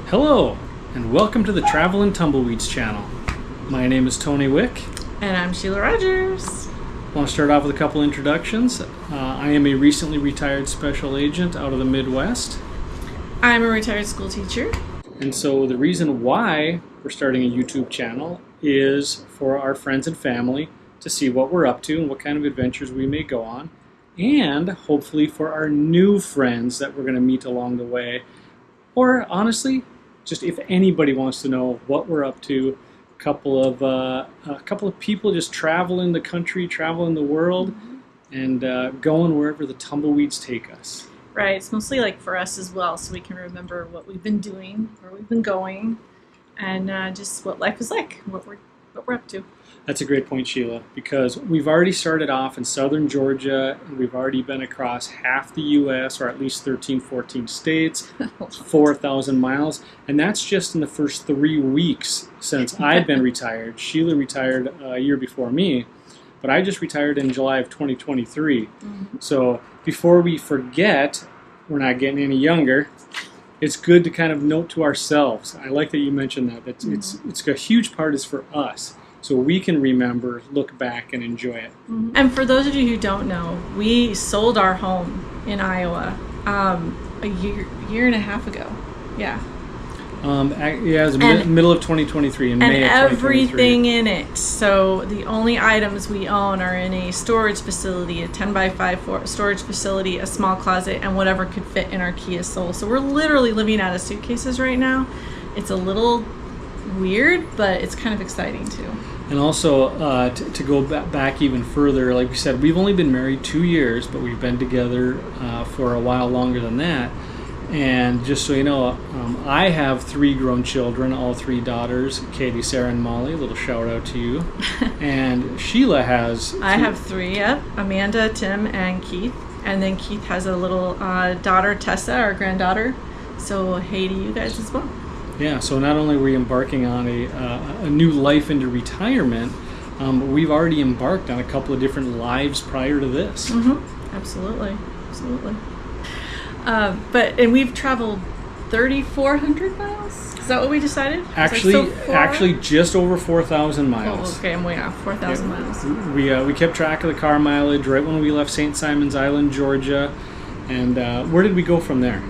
Hello, and welcome to the Travelin Tumbleweeds channel. My name is Tony Wick. And I'm Sheila Rogers. I want to start off with a couple introductions. I am a recently retired special agent out of the Midwest. I'm a retired school teacher. And so the reason why we're starting a YouTube channel is for our friends and family to see what we're up to and what kind of adventures we may go on. And hopefully for our new friends that we're going to meet along the way. Or honestly, just if anybody wants to know what we're up to, a couple of people just traveling the country, traveling the world, and going wherever the tumbleweeds take us. Right, it's mostly like for us as well, so we can remember what we've been doing, where we've been going, and just what life is like, what we're up to. That's a great point, Sheila, because we've already started off in southern Georgia, and we've already been across half the U.S., or at least 13, 14 states, 4,000 miles, and that's just in the first 3 weeks since I've been retired. Sheila retired a year before me, but I just retired in July of 2023. So before we forget, we're not getting any younger, it's good to kind of note to ourselves. I like that you mentioned that. It's a huge part is for us. So we can remember, look back, and enjoy it. And for those of you who don't know, we sold our home in Iowa a year and a half ago. Yeah. It was middle of 2023, in May of 2023. And everything in it. So the only items we own are in a storage facility, a 10x5 storage facility, a small closet, and whatever could fit in our Kia Soul. So we're literally living out of suitcases right now. It's a little weird, but it's kind of exciting too. And also, to go back even further, like we said, we've only been married 2 years, but we've been together for a while longer than that. And just so you know, I have 3 grown children, all 3 daughters, Katie, Sarah, and Molly. A little shout out to you. And Sheila has... I have 3, yep. Amanda, Tim, and Keith. And then Keith has a little daughter, Tessa, our granddaughter. So hey to you guys as well. Yeah, so not only were we embarking on a new life into retirement, but we've already embarked on a couple of different lives prior to this. Absolutely. And we've traveled 3,400 miles? Is that what we decided? Actually, just over 4,000 miles. Oh, okay, I'm way off. 4,000 miles. We kept track of the car mileage right when we left St. Simon's Island, Georgia. And where did we go from there?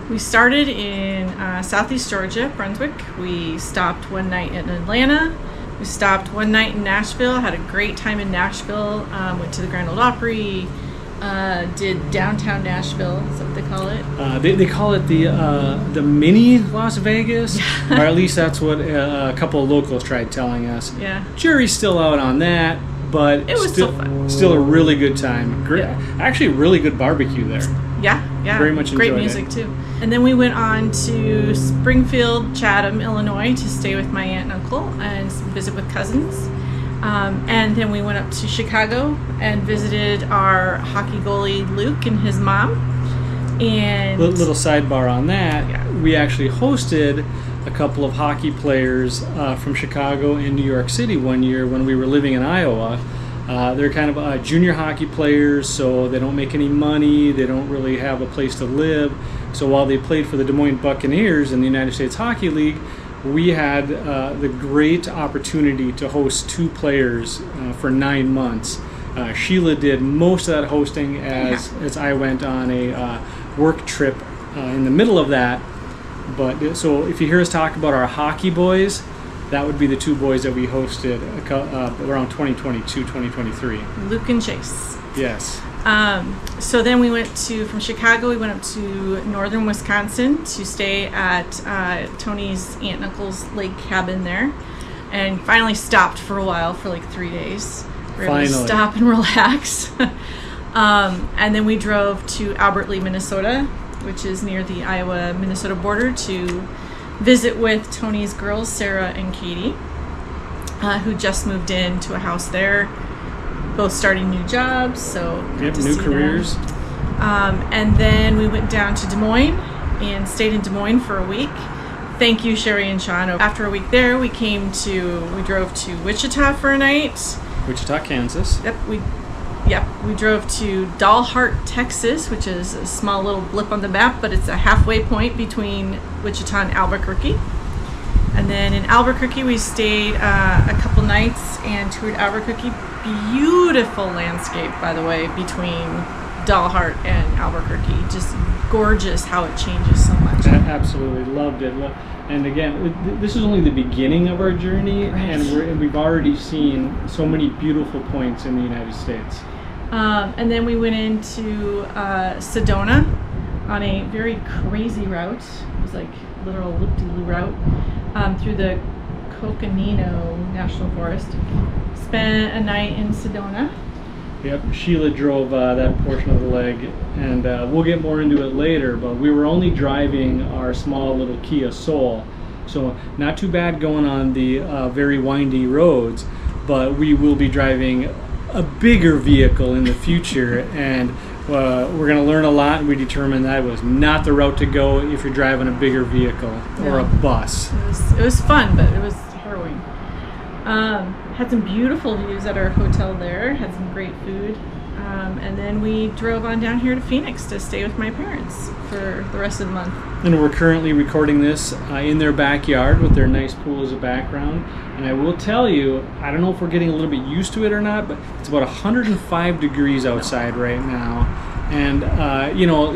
We started in southeast Georgia, Brunswick. We stopped one night in Atlanta. We stopped one night in Nashville. Had a great time in Nashville. Went to the Grand Ole Opry. Did downtown Nashville. Is that what they call it? They call it the mini Las Vegas, or at least that's what a couple of locals tried telling us. Yeah. Jury's still out on that, but it was still fun. Still a really good time. Great, actually, really good barbecue there. Yeah. Very much enjoyed it. Great music too. And then we went on to Springfield, Chatham, Illinois to stay with my aunt and uncle and visit with cousins. And then we went up to Chicago and visited our hockey goalie Luke and his mom. And little sidebar on that, we actually hosted a couple of hockey players from Chicago and New York City one year when we were living in Iowa. They're kind of junior hockey players, so they don't make any money. They don't really have a place to live. So while they played for the Des Moines Buccaneers in the United States Hockey League, we had the great opportunity to host 2 players for 9 months. Sheila did most of that hosting as I went on a work trip in the middle of that. But so if you hear us talk about our hockey boys, that would be the 2 boys that we hosted around 2022, 2023. Luke and Chase. Yes. So then from Chicago, we went up to northern Wisconsin to stay at Tony's aunt and uncle's lake cabin there. And finally stopped for a while for like 3 days. We were able to stop and relax. And then we drove to Albert Lea, Minnesota, which is near the Iowa-Minnesota border, to visit with Tony's girls, Sarah and Katie, who just moved into a house there, both starting new jobs, so new careers. And then we went down to Des Moines and stayed in Des Moines for a week. Thank you, Sherry and Sean. After a week there, we drove to Wichita for a night. Wichita, Kansas. Yep, we Yep, we drove to Dalhart, Texas, which is a small little blip on the map, but it's a halfway point between Wichita and Albuquerque. And then in Albuquerque, we stayed a couple nights and toured Albuquerque. Beautiful landscape, by the way, between Dalhart and Albuquerque. Just gorgeous how it changes so much. I absolutely loved it. And again, this is only the beginning of our journey, Right. and we've already seen so many beautiful points in the United States. And then we went into Sedona on a very crazy route. It was like a literal loop-de-loop route through the Coconino National Forest. Spent a night in Sedona. Yep, Sheila drove that portion of the leg, and we'll get more into it later, but we were only driving our small little Kia Soul, so not too bad going on the very windy roads, but we will be driving a bigger vehicle in the future, and we're going to learn a lot, and we determined that was not the route to go if you're driving a bigger vehicle or a bus. It was fun, but it was harrowing. Had some beautiful views at our hotel there, had some great food, and then we drove on down here to Phoenix to stay with my parents for the rest of the month. And we're currently recording this in their backyard with their nice pool as a background. And I will tell you, I don't know if we're getting a little bit used to it or not, but it's about 105 degrees outside right now. And,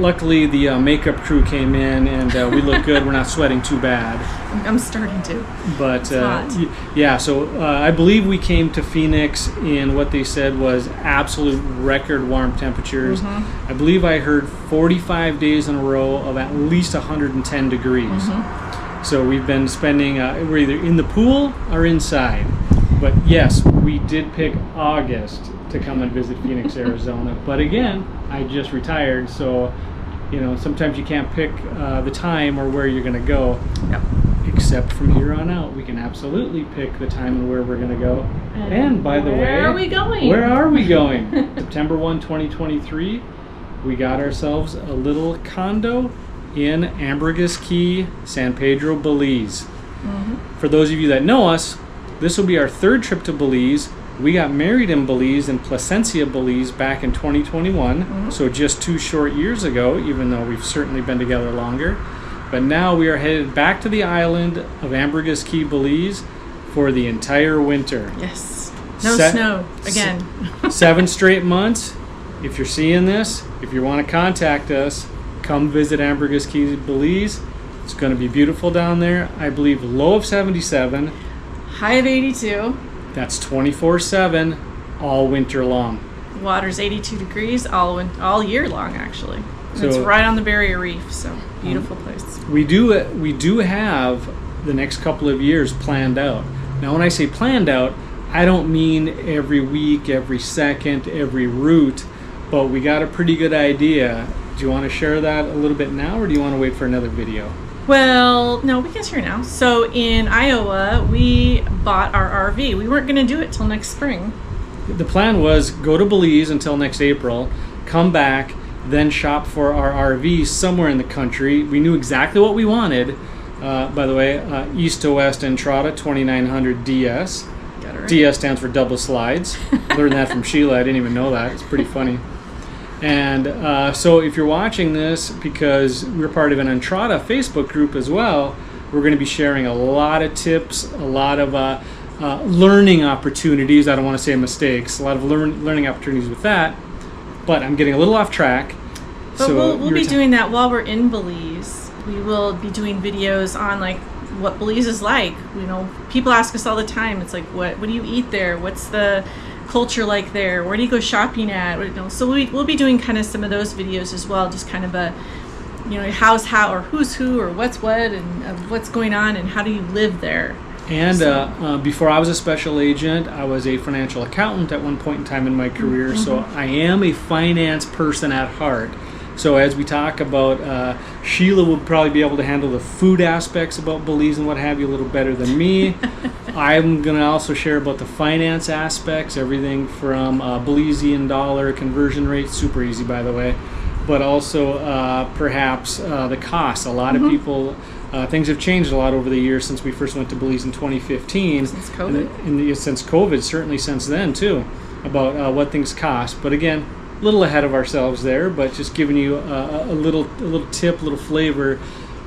luckily the makeup crew came in and we look good. We're not sweating too bad. I'm starting to. But, hot. So I believe we came to Phoenix in what they said was absolute record warm temperatures. Mm-hmm. I believe I heard 45 days in a row of at least 110 degrees. Mm-hmm. So we've been spending, we're either in the pool or inside. But yes, we did pick August to come and visit Phoenix, Arizona. But again, I just retired, so sometimes you can't pick the time or where you're going to go. Yep. Except from here on out, we can absolutely pick the time and where we're going to go. And by the way, where are we going? Where are we going? September 1, 2023, we got ourselves a little condo in Ambergris Caye, San Pedro, Belize. Mm-hmm. For those of you that know us, this will be our third trip to Belize. We got married in Belize, in Placencia, Belize, back in 2021, so just 2 short years ago, even though we've certainly been together longer. But now we are headed back to the island of Ambergris Caye, Belize, for the entire winter. Yes. No snow, again. 7 straight months. If you're seeing this, if you want to contact us, come visit Ambergris Caye, Belize. It's going to be beautiful down there. I believe low of 77. High of 82. That's 24/7, all winter long. Water's 82 degrees all year long, actually. So, it's right on the Barrier Reef, so beautiful place. We do have the next couple of years planned out. Now, when I say planned out, I don't mean every week, every second, every route, but we got a pretty good idea. Do you want to share that a little bit now, or do you want to wait for another video? Well, no, we can share now. So in Iowa, we bought our RV. We weren't going to do it till next spring. The plan was go to Belize until next April, come back, then shop for our RV somewhere in the country. We knew exactly what we wanted. By the way, East to West Entrada 2900 DS. Got it right. DS stands for double slides. Learned that from Sheila. I didn't even know that. It's pretty funny. And so if you're watching this, because we're part of an Entrada Facebook group as well, we're going to be sharing a lot of tips, a lot of learning opportunities. I don't want to say mistakes. A lot of learning opportunities with that. But I'm getting a little off track. But so we'll be doing that while we're in Belize. We will be doing videos on like what Belize is like. People ask us all the time. It's like, what do you eat there? What's the culture like there? Where do you go shopping at? So we'll be doing kind of some of those videos as well. Just kind of a, how's how, or who's who, or what's what, and what's going on, and how do you live there. And before I was a special agent, I was a financial accountant at one point in time in my career. Mm-hmm. So I am a finance person at heart. So as we talk about, Sheila will probably be able to handle the food aspects about Belize and what have you a little better than me. I'm going to also share about the finance aspects, everything from Belizean dollar conversion rate, super easy by the way, but also perhaps the cost. A lot of people things have changed a lot over the years since we first went to Belize in 2015. Since COVID. Since COVID, certainly since then too, about what things cost. But again, a little ahead of ourselves there, but just giving you a little tip, a little flavor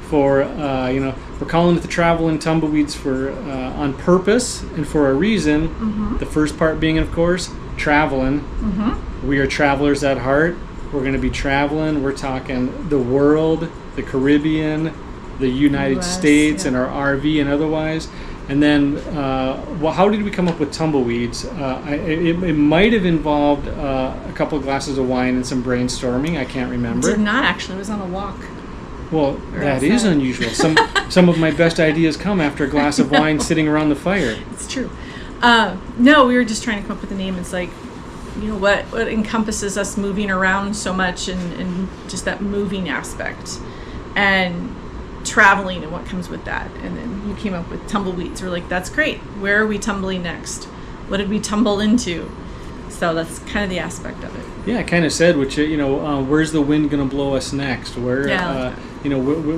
for, we're calling it the Travelin Tumbleweeds for on purpose and for a reason. Mm-hmm. The first part being, of course, traveling. Mm-hmm. We are travelers at heart. We're going to be traveling. We're talking the world, the Caribbean, the United US, States, yeah. and our RV and otherwise. And then, how did we come up with tumbleweeds? It might have involved a couple of glasses of wine and some brainstorming. I can't remember. Did not actually. It was on a walk. Well, Or that is outside. unusual. Some of my best ideas come after a glass of wine sitting around the fire. It's true. No, we were just trying to come up with a name. It's like, what encompasses us moving around so much and just that moving aspect and traveling and what comes with that. And then you came up with tumbleweeds. We're like, that's great. Where are we tumbling next? What did we tumble into? So that's kind of the aspect of it. Yeah, I kind of said, where's the wind going to blow us next? Where, Yeah, I like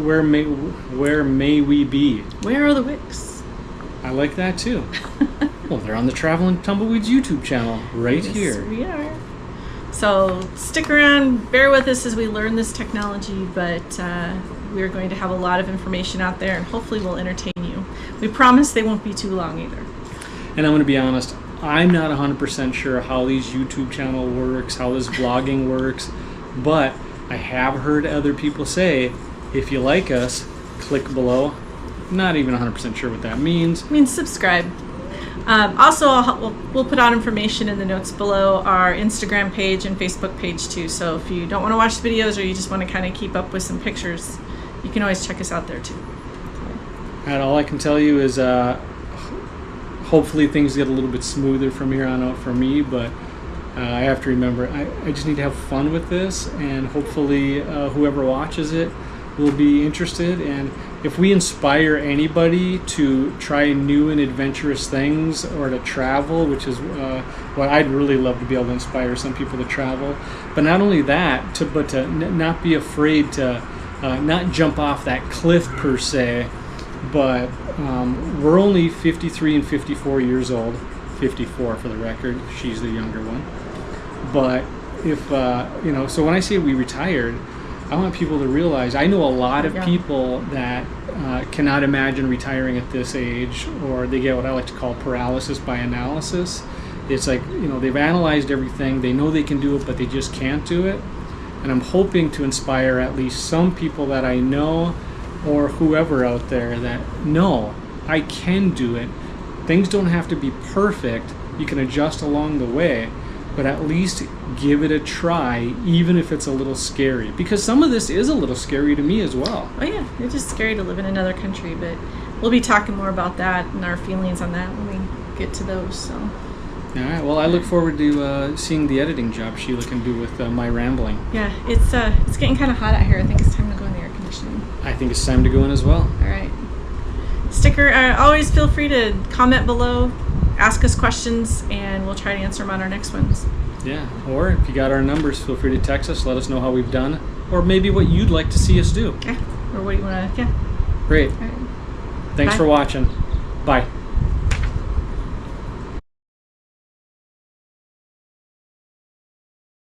where may we be? Where are the wicks? I like that too. Well, they're on the Travelin' Tumbleweeds YouTube channel right Yes, here. we are. So stick around, bear with us as we learn this technology, but we're going to have a lot of information out there and hopefully we'll entertain you. We promise they won't be too long either. And I'm going to be honest, I'm not 100% sure how these YouTube channel works, how this vlogging works, but I have heard other people say, if you like us, click below. Not even 100% sure what that means. I mean, subscribe. Also, we'll put out information in the notes below, our Instagram page and Facebook page too. So if you don't want to watch the videos or you just want to kind of keep up with some pictures, you can always check us out there too. And all I can tell you is hopefully things get a little bit smoother from here on out for me, but I have to remember, I just need to have fun with this, and hopefully whoever watches it will be interested. And if we inspire anybody to try new and adventurous things or to travel, which is what I'd really love to be able to inspire some people to travel, but not only that, but to not be afraid to not jump off that cliff per se, but we're only 53 and 54 years old. 54 for the record, she's the younger one. But if so when I say we retired, I want people to realize I know a lot of people that cannot imagine retiring at this age, or they get what I like to call paralysis by analysis. It's like, they've analyzed everything, they know they can do it, but they just can't do it. And I'm hoping to inspire at least some people that I know, or whoever out there, that no, I can do it. Things don't have to be perfect. You can adjust along the way, but at least give it a try, even if it's a little scary. Because some of this is a little scary to me as well. Oh yeah, it's just scary to live in another country, but we'll be talking more about that and our feelings on that when we get to those. So. All right. Well, I look forward to seeing the editing job Sheila can do with my rambling. Yeah, it's getting kind of hot out here. I think it's time to go in the air conditioning. I think it's time to go in as well. All right. Always feel free to comment below, ask us questions, and we'll try to answer them on our next ones. Yeah. Or if you got our numbers, feel free to text us. Let us know how we've done, or maybe what you'd like to see us do. Yeah. Or what do you want to? Yeah. Great. All right. Thanks Bye. for watching. Bye.